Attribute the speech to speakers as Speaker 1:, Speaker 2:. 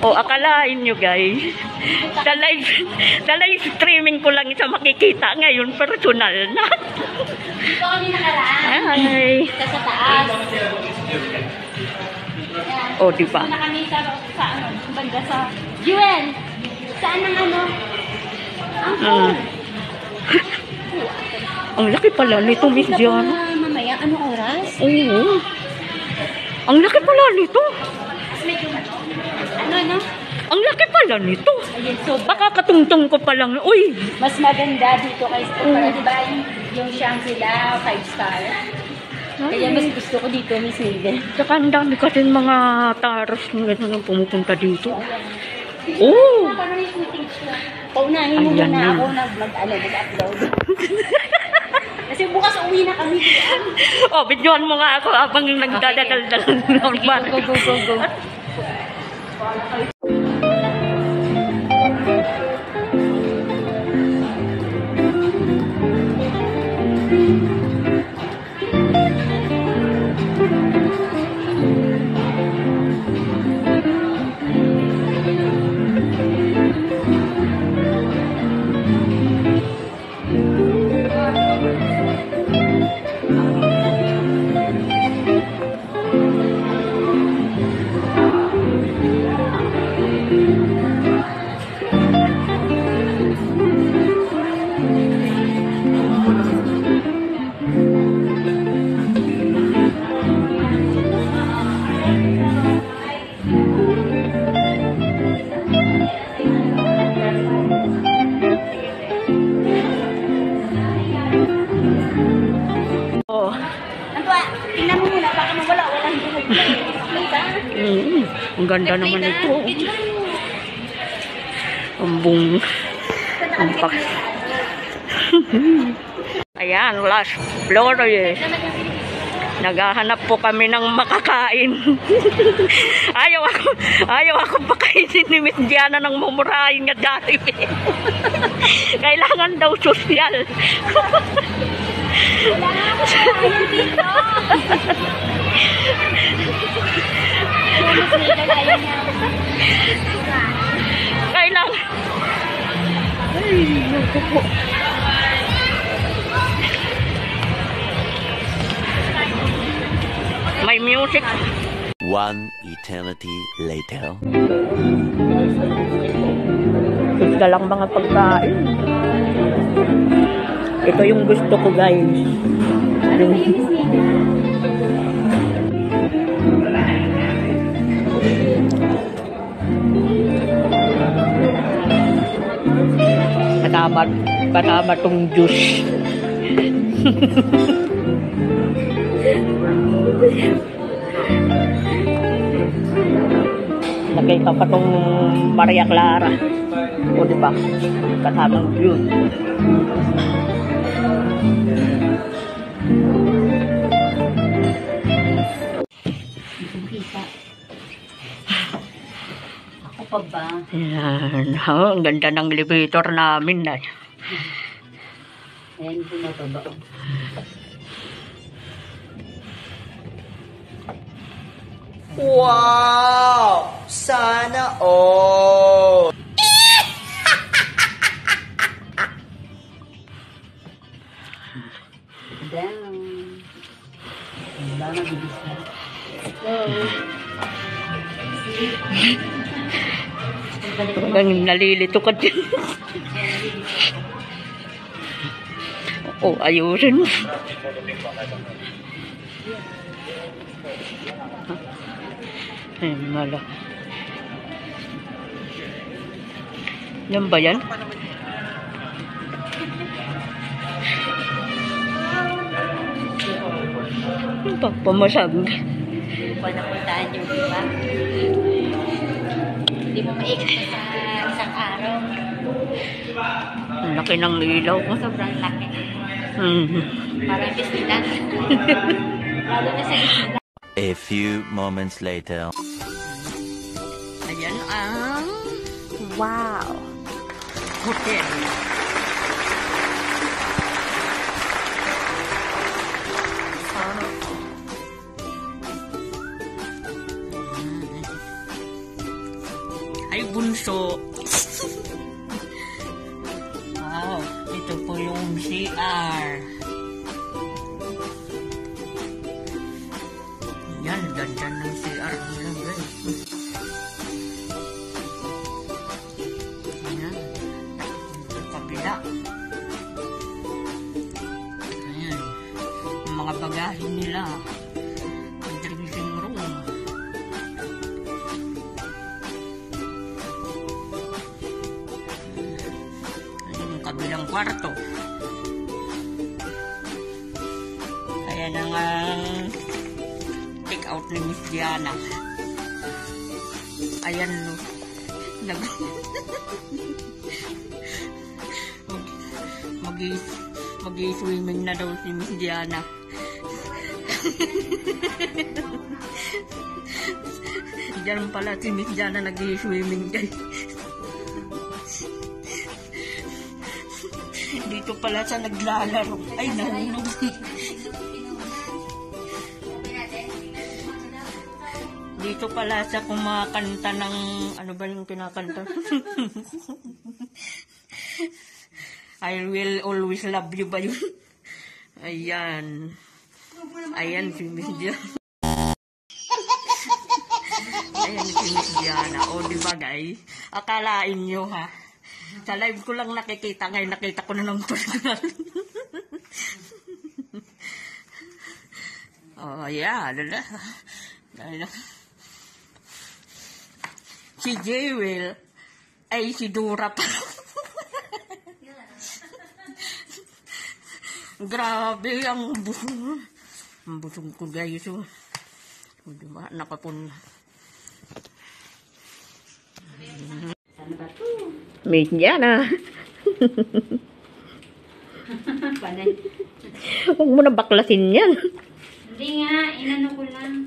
Speaker 1: O, akalain nyo guys, live streaming ko lang sa makikita ngayon, personal na.
Speaker 2: Dito kami nakaraan.
Speaker 1: Ay.
Speaker 2: Sa taas.
Speaker 1: O, diba?
Speaker 2: Dito na kami sa banda sa Jewel. Saan ang ano? Ang phone.
Speaker 1: Ang laki pala nito, Miss Diana.
Speaker 2: Mamaya, anong oras?
Speaker 1: Oo. Ang laki pala nito.
Speaker 2: Ano?
Speaker 1: Ang laki pala nito.
Speaker 2: Ayun, so
Speaker 1: Baka katungtong ko pa lang. Uy.
Speaker 2: mas maganda dito kay para diba yung Shangri-La 5-star. Kaya mas gusto ko dito, Miss Mildred.
Speaker 1: Saka ang dami kasi mga taros na pumupunta dito. Oh!
Speaker 2: Paunahin mo
Speaker 1: Ayan
Speaker 2: muna
Speaker 1: yun.
Speaker 2: ako mag-upload. Kasi bukas uwi na kami.
Speaker 1: Oh, videoan mo nga ako habang nagdadaldal normal.
Speaker 2: Go.
Speaker 1: Ang ganda naman ito. Ang pak. Ayan, last floor eh. Naghahanap po kami ng makakain. ayaw ako pakainin ni Miss Diana ng mumurahin nga dati. Kailangan daw sosyal. Kailangan. Ay, naku po. May music.
Speaker 3: One eternity later.
Speaker 1: Gusto lang mga pagkain. Ito yung gusto ko guys. Patama tong juice. Nakita pa tong Maria Clara. O diba? Kasamang juice.
Speaker 2: Ako pa ba?
Speaker 1: Ayan. Oh, ang ganda ng elevator namin na.
Speaker 2: Ayan, bumababa.
Speaker 3: Wow! Sana all!
Speaker 2: Down. Wala na, bibis na.
Speaker 1: Hanggang nalilito ka din. Oh, ayusin mo. Ay, mala. Yan ba yan? Pagpamasag.
Speaker 2: Panapuntaan yung iba. Hindi mo maikot sa isang araw.
Speaker 1: Ang laki ng ilaw.
Speaker 2: Sobrang laki. Parang Disneyland. Lalo na sa Disneyland.
Speaker 3: A few moments later.
Speaker 1: Ayan ang wow hotel. Ay, bunso. Wow, ito po yung CR. Yan, ganda ng CR nila, guys. Ayan. Yung kabila. Ayan. Yung mga bagahin nila. Ang dressing room. Ayan yung kabilang kwarto. Ayan ang take out ni Miss Diana. Ayan, no. Mag-swimming na daw si Miss Diana. Diyan pala si Miss Diana nag-swimming guys. Dito pala sa naglalaro. Ay, nahulog. Dito pala sa kumakanta ng... Ano ba yung kinakanta? I will always love you ba yun? Ayan. Ayan si Miss Diana. Ayan si Miss Diana. O, diba guys? Akalain nyo ha. Sa live ko lang nakikita. Ngayon nakita ko na ng personal. Oh, yeah. Dala. Si Jewel ay si Dora pa. Grabe ang busog. Ang busog ko guys. O diba? Nakapun. Miss Diana.
Speaker 2: Panay.
Speaker 1: Huwag mo na baklasin yan.
Speaker 2: Hindi nga, inano ko lang.